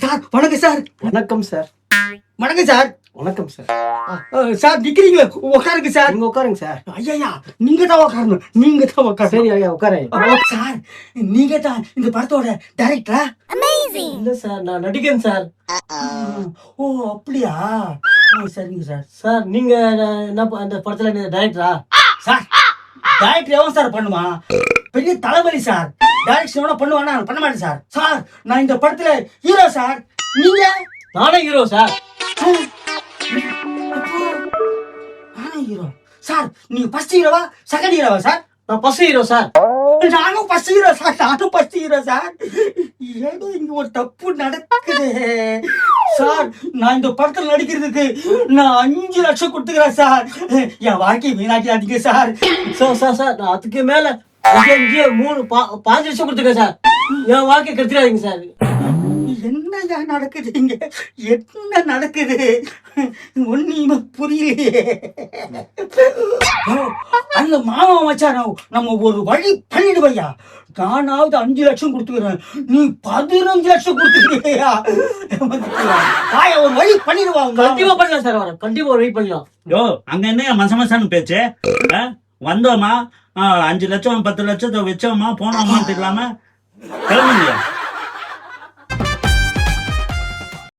Sir வணக்கம் sir. வணக்கம் sir. வணக்கம் சார். வணக்கம் சார். சார் நிக்கிறீங்களா? உட்காருங்க சார். நீங்க உட்காருங்க சார். ஐயா நீங்க தான் உட்காரணும். நீங்க தான் உட்காரு. சரி ஐயா உட்காரேன். சார் நீங்க தான் இந்த படத்தோட டைரக்டரா? இல்ல சார், நான் நடிகன் சார். ஓ அப்படியா? சரிங்க சார். சார் நீங்க என்ன அந்த படத்துல டைரக்டரா? சார் டைரக்டர் எவன் சார் பண்ணுமா? பெரிய தளபதி சார். டைரக்ஷன் எவனா பண்ணுவானா? பண்ண மாட்டேன் சார். சார் நான் இந்த படத்துல ஹீரோ சார். நீங்க? நானே ஹீரோ சார். Hero sir. நீங்க ஃபர்ஸ்ட் ஹீரோவா செகண்ட் ஹீரோவா சார்? நான் ஃபர்ஸ்ட் ஹீரோ சார். நானும் ஃபர்ஸ்ட் ஹீரோ சார். நானும் ஃபர்ஸ்ட் ஹீரோ சார். ஏதோ இங்க ஒரு தப்பு நடக்குது சார். நான் இந்த படத்துல நடிக்கிறதுக்கு நான் 5 லட்சம் கொடுத்துக்கிறேன் சார். என் வாழ்க்கையை வீணாக்கிடாதீங்க சார். சார் சார் சார் நான் அதுக்கு மேல 5 லட்சம் கொடுத்துருக்கேன் சார். என் வாழ்க்கை கெடுத்துடாதீங்க சார். என்னங்க நடக்குது இங்க? என்ன நடக்குது? ஒண்ணுமே புரியலையே. அந்த மாமா மச்சான் நம்ம ஒரு வழி பண்ணிடுவையா. நானாவது 5 லட்சம் கொடுத்துக்கிறேன், நீ 15 லட்சம் கொடுத்துக்கிறியா? ஒரு வழி பண்ணிடுவாங்க. கண்டிப்பா பண்ணலாம் சார். வர கண்டிப்பா ஒரு வழி பண்ணலாம். யோ அங்க என்ன மசமசான்னு பேச்சு? வந்தோமா 5 லட்சம் 10 லட்சத்தை வச்சோமா போனோமான்னு இல்லாம கிளம்புங்க.